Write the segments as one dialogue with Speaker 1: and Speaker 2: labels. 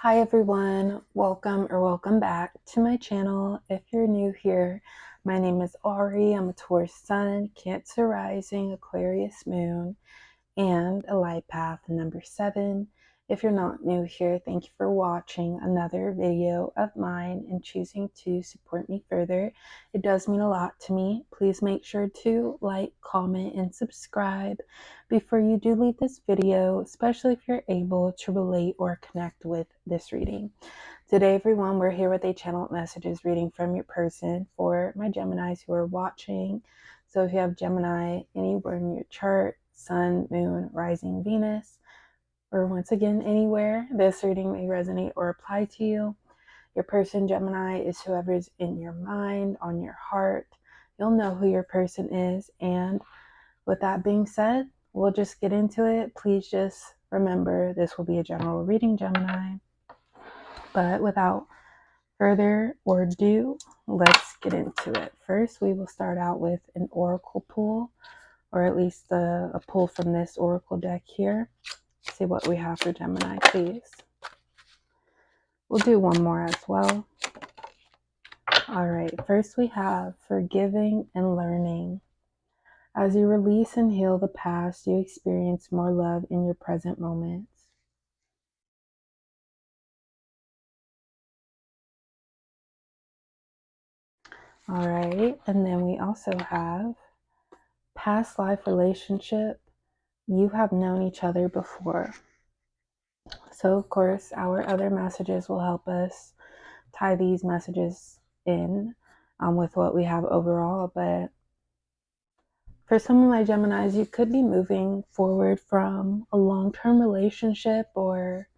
Speaker 1: Hi everyone, welcome back to my channel. If you're new here, my name is Ari. I'm a Taurus Sun, Cancer Rising, Aquarius Moon, and a light path number 7. If you're not new here, thank you for watching another video of mine and choosing to support me further. It does mean a lot to me. Please make sure to like, comment, and subscribe before you do leave this video, especially if you're able to relate or connect with this reading. Today, everyone, we're here with a channel messages reading from your person for my Geminis who are watching. So if you have Gemini anywhere in your chart, Sun, Moon, Rising, Venus, or once again anywhere, this reading may resonate or apply to you. Your person, Gemini, is whoever's in your mind, on your heart. You'll know who your person is. And with that being said, we'll just get into it. Please just remember this will be a general reading, Gemini. But without further ado, let's get into it. First, we will start out with an oracle pull, or at least a pull from this oracle deck here. See what we have for Gemini, please. We'll do one more as well. All right, first we have forgiving and learning. As you release and heal the past, you experience more love in your present moments. All right, and then we also have past life relationship. You have known each other before. So, of course, our other messages will help us tie these messages in with what we have overall. But for some of my Geminis, you could be moving forward from a long-term relationship or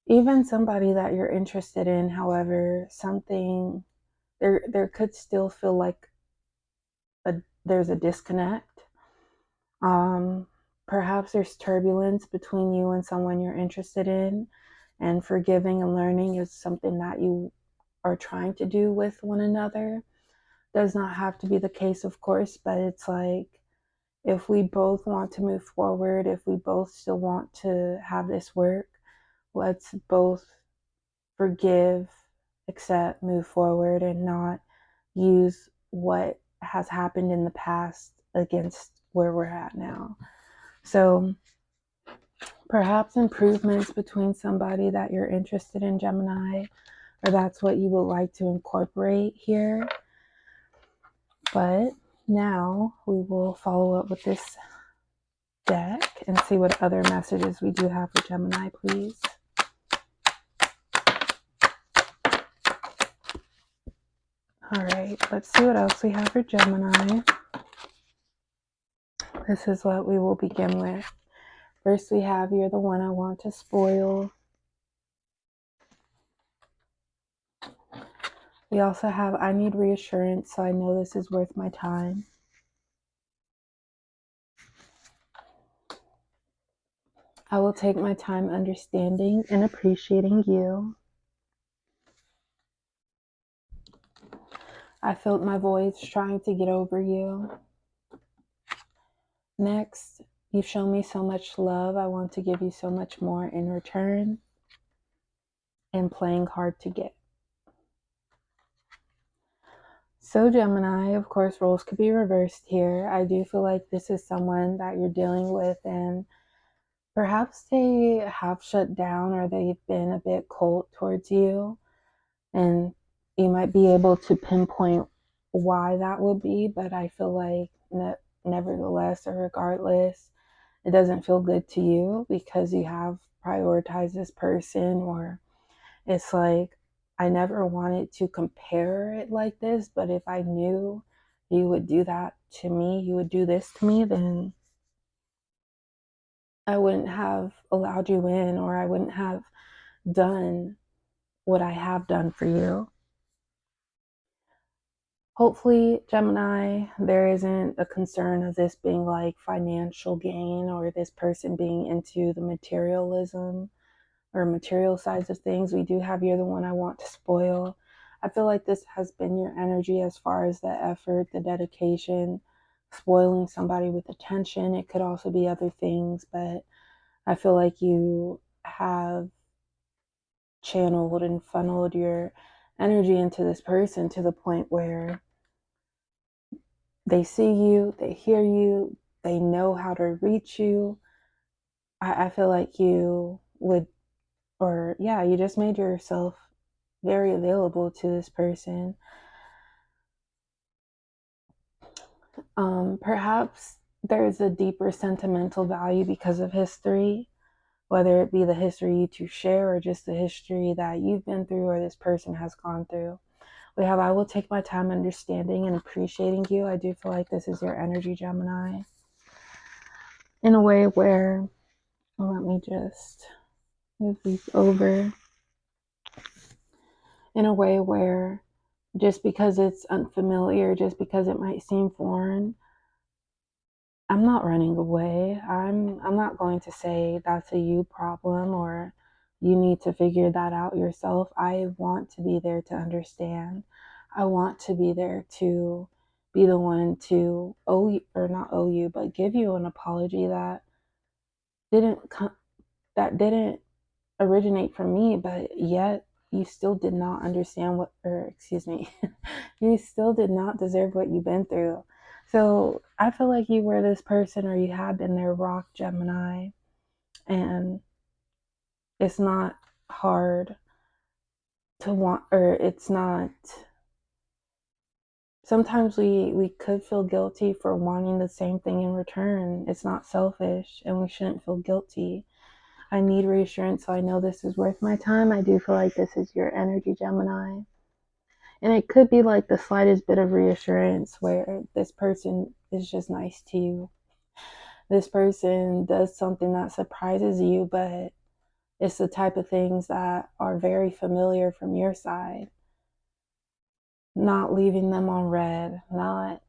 Speaker 1: even somebody that you're interested in. However, something there could still feel like there's a disconnect. Perhaps there's turbulence between you and someone you're interested in, and forgiving and learning is something that you are trying to do with one another. Does not have to be the case, of course, but it's like if we both want to move forward, if we both still want to have this work, let's both forgive, accept, move forward, and not use what has happened in the past against where we're at now. So perhaps improvements between somebody that you're interested in, Gemini, or that's what you would like to incorporate here. But now we will follow up with this deck and see what other messages we do have for Gemini, please. All right, let's see what else we have for Gemini. This is what we will begin with. First, we have you're the one I want to spoil. We also have I need reassurance, so I know this is worth my time. I will take my time understanding and appreciating you. I felt my voice trying to get over you. Next, you've shown me so much love. I want to give you so much more in return. And playing hard to get. So Gemini, of course, roles could be reversed here. I do feel like this is someone that you're dealing with and perhaps they have shut down or they've been a bit cold towards you. And you might be able to pinpoint why that would be, but I feel like nevertheless or regardless, it doesn't feel good to you because you have prioritized this person, or it's like, I never wanted to compare it like this, but if I knew you would do that to me, you would do this to me, then I wouldn't have allowed you in, or I wouldn't have done what I have done for you. Hopefully, Gemini, there isn't a concern of this being like financial gain or this person being into the materialism or material sides of things. We do have you're the one I want to spoil. I feel like this has been your energy as far as the effort, the dedication, spoiling somebody with attention. It could also be other things, but I feel like you have channeled and funneled your energy into this person to the point where they see you, they hear you, they know how to reach you. I feel like you would, or yeah, you just made yourself very available to this person. Perhaps there's a deeper sentimental value because of history, whether it be the history you two share or just the history that you've been through or this person has gone through. We have, I will take my time understanding and appreciating you. I do feel like this is your energy, Gemini, in a way where, well, let me just move these over, in a way where just because it's unfamiliar, just because it might seem foreign, I'm not running away. I'm not going to say that's a you problem or you need to figure that out yourself. I want to be there to understand. I want to be there to be the one to owe you, or not owe you, but give you an apology didn't come, that didn't originate from me, but yet you still did not understand what, or excuse me, you still did not deserve what you've been through. So I feel like you were this person, or you have been their rock, Gemini, and it's not hard to want, or it's not. Sometimes we could feel guilty for wanting the same thing in return. It's not selfish, and we shouldn't feel guilty. I need reassurance, so I know this is worth my time. I do feel like this is your energy, Gemini. And it could be like the slightest bit of reassurance where this person is just nice to you. This person does something that surprises you, but it's the type of things that are very familiar from your side. Not leaving them on red, not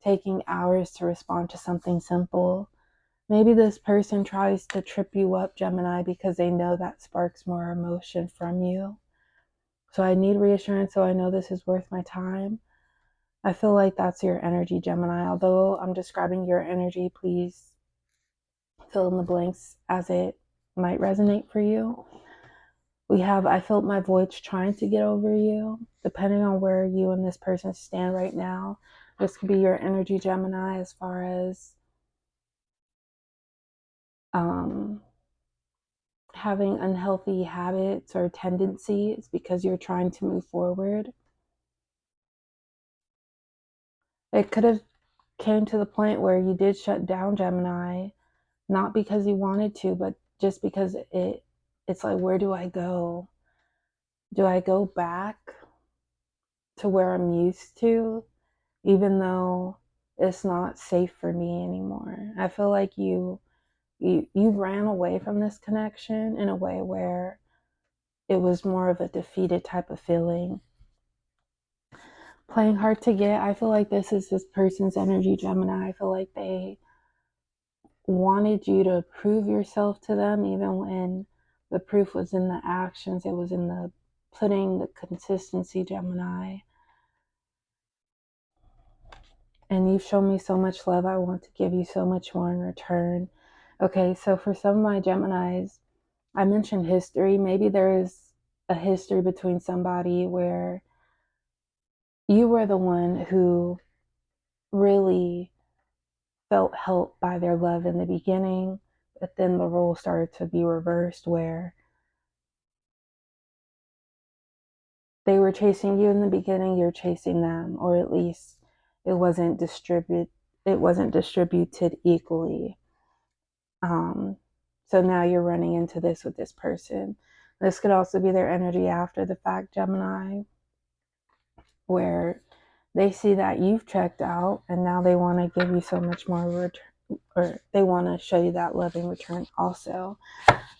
Speaker 1: taking hours to respond to something simple. Maybe this person tries to trip you up, Gemini, because they know that sparks more emotion from you. So I need reassurance, so I know this is worth my time. I feel like that's your energy, Gemini. Although I'm describing your energy, please fill in the blanks as it might resonate for you. We have, I felt my voice trying to get over you. Depending on where you and this person stand right now, this could be your energy, Gemini, as far as having unhealthy habits or tendencies because you're trying to move forward. It could have came to the point where you did shut down, Gemini, not because you wanted to, but just because it's like, where do I go? Do I go back to where I'm used to, even though it's not safe for me anymore? I feel like you ran away from this connection in a way where it was more of a defeated type of feeling. Playing hard to get, I feel like this is this person's energy, Gemini. I feel like they wanted you to prove yourself to them, even when the proof was in the actions. It was in the putting the consistency, Gemini. And you've shown me so much love. I want to give you so much more in return. Okay, so for some of my Geminis, I mentioned history. Maybe there is a history between somebody where you were the one who really felt helped by their love in the beginning, but then the role started to be reversed where they were chasing you in the beginning, you're chasing them, or at least it wasn't distributed equally. So now you're running into this with this person. This could also be their energy after the fact, Gemini, where they see that you've checked out and now they want to give you so much more return, or they want to show you that love in return also.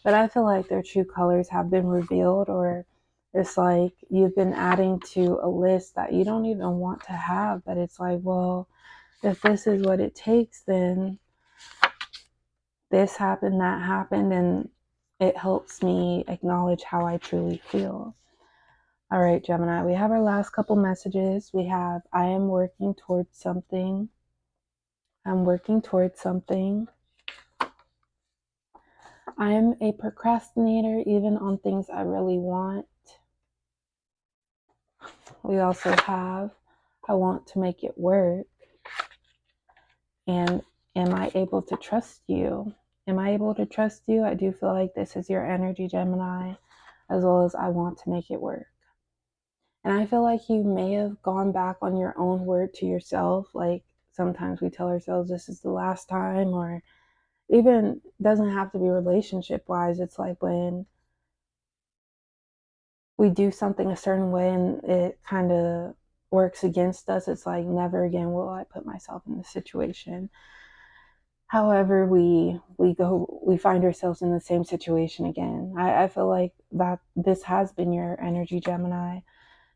Speaker 1: But I feel like their true colors have been revealed, or it's like you've been adding to a list that you don't even want to have, but it's like, well, if this is what it takes, then this happened, that happened, and it helps me acknowledge how I truly feel. All right, Gemini, we have our last couple messages. We have, I am working towards something. I'm working towards something. I'm a procrastinator even on things I really want. We also have, I want to make it work. And am I able to trust you? Am I able to trust you? I do feel like this is your energy, Gemini, as well as I want to make it work. And I feel like you may have gone back on your own word to yourself. Like sometimes we tell ourselves this is the last time, or even doesn't have to be relationship wise. It's like when we do something a certain way and it kind of works against us. It's like never again will I put myself in this situation. However, we find ourselves in the same situation again. I feel like that this has been your energy, Gemini.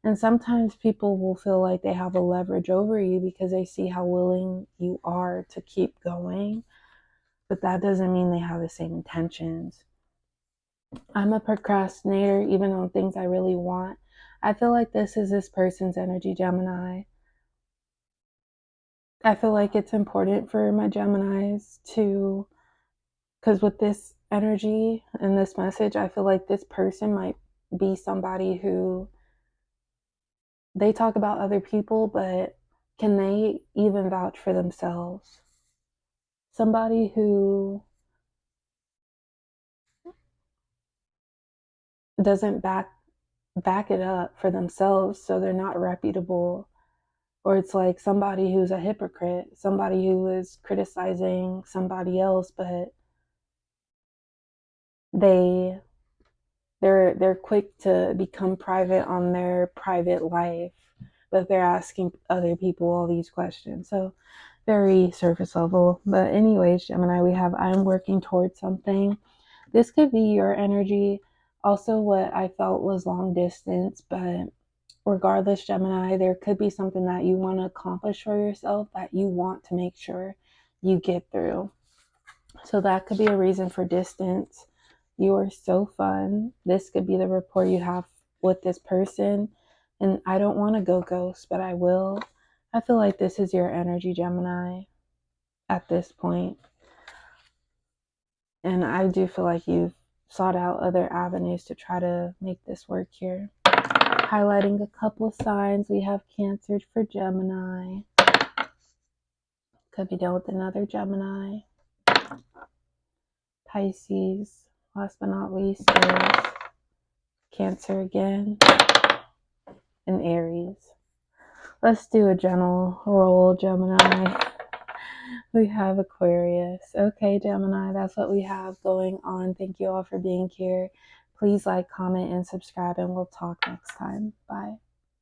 Speaker 1: And sometimes people will feel like they have a leverage over you because they see how willing you are to keep going. But that doesn't mean they have the same intentions. I'm a procrastinator, even on things I really want. I feel like this is this person's energy, Gemini. I feel like it's important for my Geminis to, because with this energy and this message, I feel like this person might be somebody who they talk about other people, but can they even vouch for themselves? Somebody who doesn't back it up for themselves, so they're not reputable. Or it's like somebody who's a hypocrite, somebody who is criticizing somebody else, but they they're quick to become private on their private life, but they're asking other people all these questions. So very surface level. But anyways, Gemini, we have I'm working towards something. This could be your energy. Also, what I felt was long distance, but regardless, Gemini, there could be something that you want to accomplish for yourself that you want to make sure you get through. So that could be a reason for distance. You are so fun. This could be the rapport you have with this person. And I don't want to go ghost, but I will. I feel like this is your energy, Gemini, at this point. And I do feel like you've sought out other avenues to try to make this work here. Highlighting a couple signs, we have Cancer for Gemini. Could be dealt with another Gemini. Pisces, last but not least, is Cancer again, and Aries. Let's do a gentle roll, Gemini. We have Aquarius. Okay, Gemini, that's what we have going on. Thank you all for being here. Please like, comment, and subscribe, and we'll talk next time. Bye.